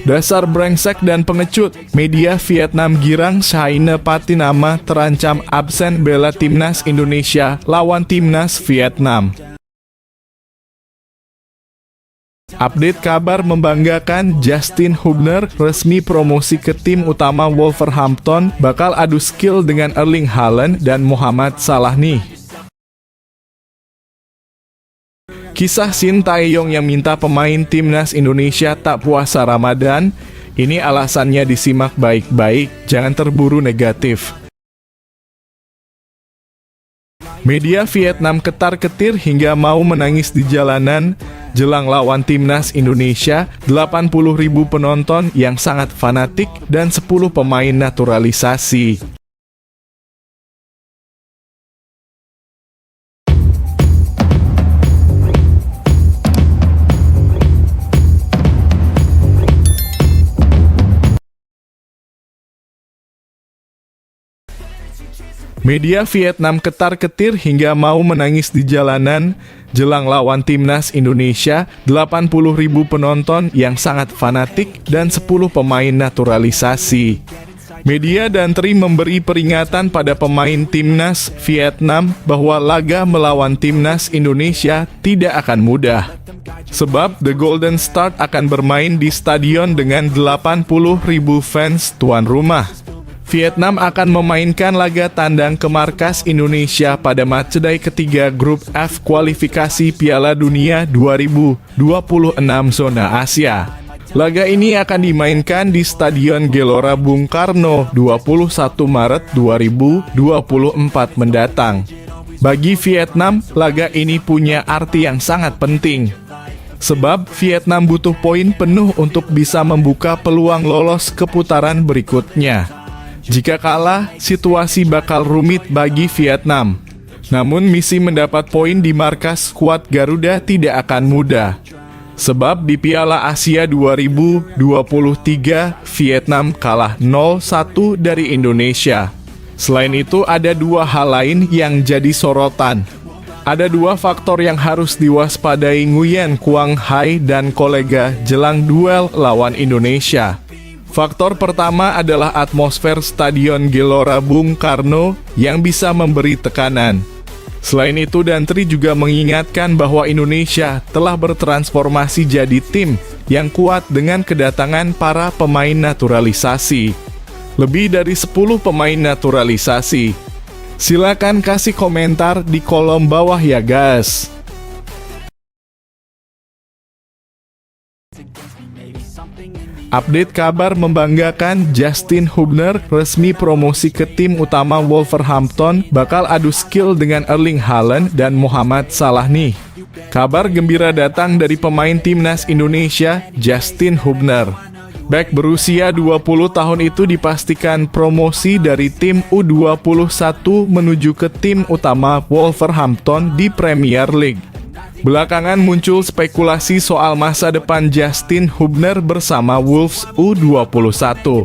Dasar brengsek dan pengecut, media Vietnam girang China Patinama terancam absen bela timnas Indonesia lawan timnas Vietnam. Update kabar membanggakan, Justin Hubner resmi promosi ke tim utama Wolverhampton, bakal adu skill dengan Erling Haaland dan Mohamed Salah nih. Kisah Shin Tae-yong yang minta pemain timnas Indonesia tak puasa Ramadan, ini alasannya disimak baik-baik, jangan terburu negatif. Media Vietnam ketar-ketir hingga mau menangis di jalanan jelang lawan timnas Indonesia, 80.000 penonton yang sangat fanatik dan 10 pemain naturalisasi. Media Vietnam ketar-ketir hingga mau menangis di jalanan jelang lawan timnas Indonesia, 80.000 penonton yang sangat fanatik dan 10 pemain naturalisasi. Media dan Tri memberi peringatan pada pemain timnas Vietnam bahwa laga melawan timnas Indonesia tidak akan mudah. Sebab The Golden Start akan bermain di stadion dengan 80.000 fans tuan rumah. Vietnam akan memainkan laga tandang ke markas Indonesia pada matchday ketiga grup F kualifikasi Piala Dunia 2026 zona Asia. Laga ini akan dimainkan di Stadion Gelora Bung Karno 21 Maret 2024 mendatang. Bagi Vietnam, laga ini punya arti yang sangat penting. Sebab Vietnam butuh poin penuh untuk bisa membuka peluang lolos ke putaran berikutnya. Jika kalah, situasi bakal rumit bagi Vietnam. Namun misi mendapat poin di markas skuad Garuda tidak akan mudah. Sebab di Piala Asia 2023, Vietnam kalah 0-1 dari Indonesia. Selain itu, ada dua hal lain yang jadi sorotan. Ada dua faktor yang harus diwaspadai Nguyen Quang Hai dan kolega jelang duel lawan Indonesia. Faktor pertama adalah atmosfer Stadion Gelora Bung Karno yang bisa memberi tekanan. Selain itu, Dantri juga mengingatkan bahwa Indonesia telah bertransformasi jadi tim yang kuat dengan kedatangan para pemain naturalisasi. Lebih dari 10 pemain naturalisasi. Silakan kasih komentar di kolom bawah ya guys. Update kabar membanggakan, Justin Hubner resmi promosi ke tim utama Wolverhampton, bakal adu skill dengan Erling Haaland dan Mohamed Salah nih. Kabar gembira datang dari pemain timnas Indonesia, Justin Hubner. Bek berusia 20 tahun itu dipastikan promosi dari tim U21 menuju ke tim utama Wolverhampton di Premier League. Belakangan muncul spekulasi soal masa depan Justin Hubner bersama Wolves U21.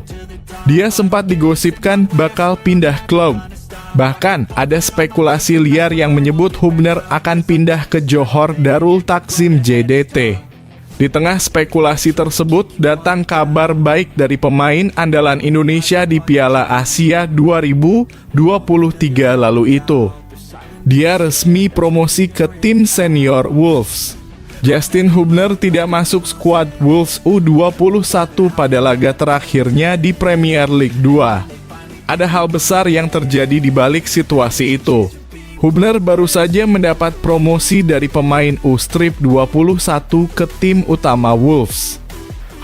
Dia sempat digosipkan bakal pindah klub. Bahkan ada spekulasi liar yang menyebut Hubner akan pindah ke Johor Darul Takzim JDT. Di tengah spekulasi tersebut, datang kabar baik dari pemain andalan Indonesia di Piala Asia 2023 lalu itu. Dia resmi promosi ke tim senior Wolves. Justin Hubner tidak masuk skuad Wolves U21 pada laga terakhirnya di Premier League 2. Ada hal besar yang terjadi di balik situasi itu. Hubner baru saja mendapat promosi dari pemain U-Strip 21 ke tim utama Wolves.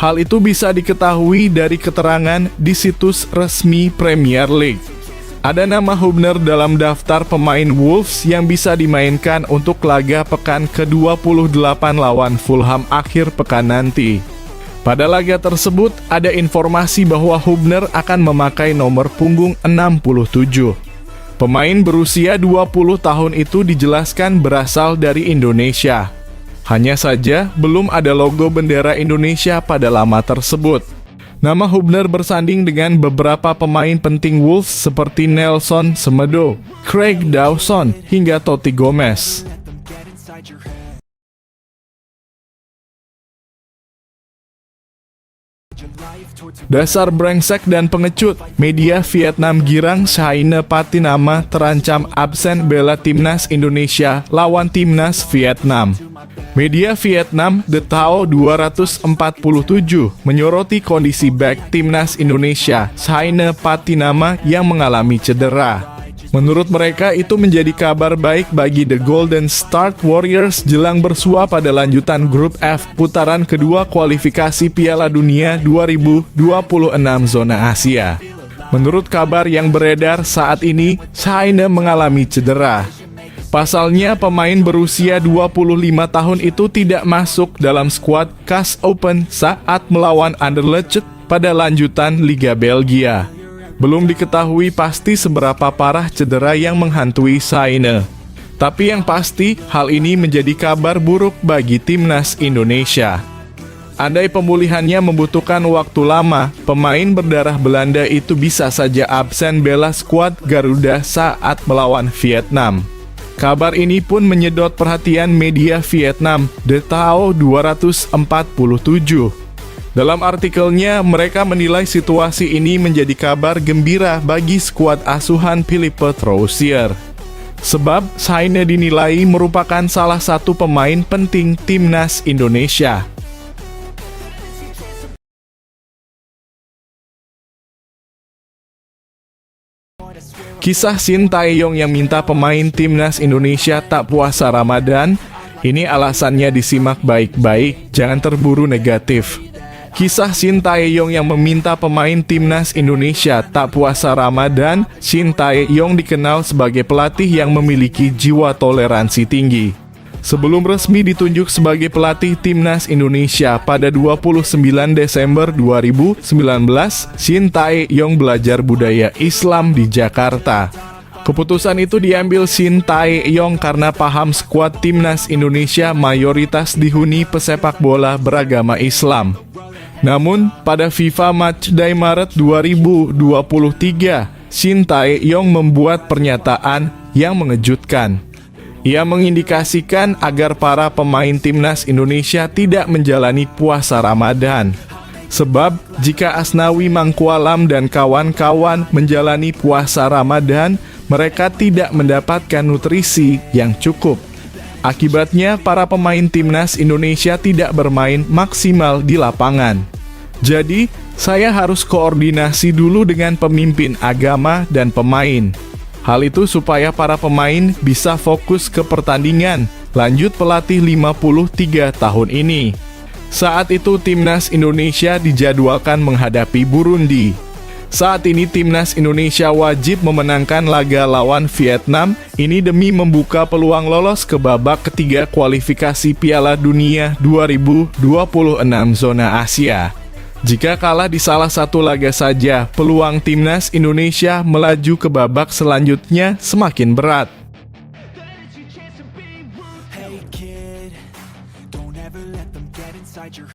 Hal itu bisa diketahui dari keterangan di situs resmi Premier League. Ada nama Hubner dalam daftar pemain Wolves yang bisa dimainkan untuk laga pekan ke-28 lawan Fulham akhir pekan nanti. Pada laga tersebut, ada informasi bahwa Hubner akan memakai nomor punggung 67. Pemain berusia 20 tahun itu dijelaskan berasal dari Indonesia. Hanya saja, belum ada logo bendera Indonesia pada nama tersebut. Nama Hubner bersanding dengan beberapa pemain penting Wolves seperti Nelson Semedo, Craig Dawson, hingga Totti Gomez. Dasar brengsek dan pengecut, media Vietnam girang China Patinama terancam absen bela timnas Indonesia lawan timnas Vietnam. Media Vietnam The Tao 247 menyoroti kondisi bek timnas Indonesia China Patinama yang mengalami cedera. Menurut mereka itu menjadi kabar baik bagi The Golden State Warriors jelang bersua pada lanjutan grup F putaran kedua kualifikasi Piala Dunia 2026 zona Asia. Menurut kabar yang beredar saat ini, China mengalami cedera. Pasalnya pemain berusia 25 tahun itu tidak masuk dalam skuad CAS Open saat melawan Anderlecht pada lanjutan Liga Belgia. Belum diketahui pasti seberapa parah cedera yang menghantui China. Tapi yang pasti, hal ini menjadi kabar buruk bagi timnas Indonesia. Andai pemulihannya membutuhkan waktu lama, pemain berdarah Belanda itu bisa saja absen bela skuad Garuda saat melawan Vietnam. Kabar ini pun menyedot perhatian media Vietnam, The Tao 247. Dalam artikelnya, mereka menilai situasi ini menjadi kabar gembira bagi skuad asuhan Philippe Troussier. Sebab China dinilai merupakan salah satu pemain penting timnas Indonesia. Kisah Shin Tae-yong yang minta pemain timnas Indonesia tak puasa Ramadan, ini alasannya disimak baik-baik, jangan terburu negatif. Kisah Shin Tae-yong yang meminta pemain timnas Indonesia tak puasa Ramadan. Shin Tae-yong dikenal sebagai pelatih yang memiliki jiwa toleransi tinggi. Sebelum resmi ditunjuk sebagai pelatih timnas Indonesia pada 29 Desember 2019, Shin Tae-yong belajar budaya Islam di Jakarta. Keputusan itu diambil Shin Tae-yong karena paham skuad timnas Indonesia mayoritas dihuni pesepak bola beragama Islam. Namun, pada FIFA Matchday Maret 2023, Shin Tae-yong membuat pernyataan yang mengejutkan. Ia mengindikasikan agar para pemain timnas Indonesia tidak menjalani puasa Ramadan. Sebab, jika Asnawi Mangkualam dan kawan-kawan menjalani puasa Ramadan, mereka tidak mendapatkan nutrisi yang cukup. Akibatnya, para pemain timnas Indonesia tidak bermain maksimal di lapangan. Jadi, saya harus koordinasi dulu dengan pemimpin agama dan pemain. Hal itu supaya para pemain bisa fokus ke pertandingan, lanjut pelatih 53 tahun ini. Saat itu timnas Indonesia dijadwalkan menghadapi Burundi. Saat ini timnas Indonesia wajib memenangkan laga lawan Vietnam, ini demi membuka peluang lolos ke babak ketiga kualifikasi Piala Dunia 2026 zona Asia. Jika kalah di salah satu laga saja, peluang timnas Indonesia melaju ke babak selanjutnya semakin berat.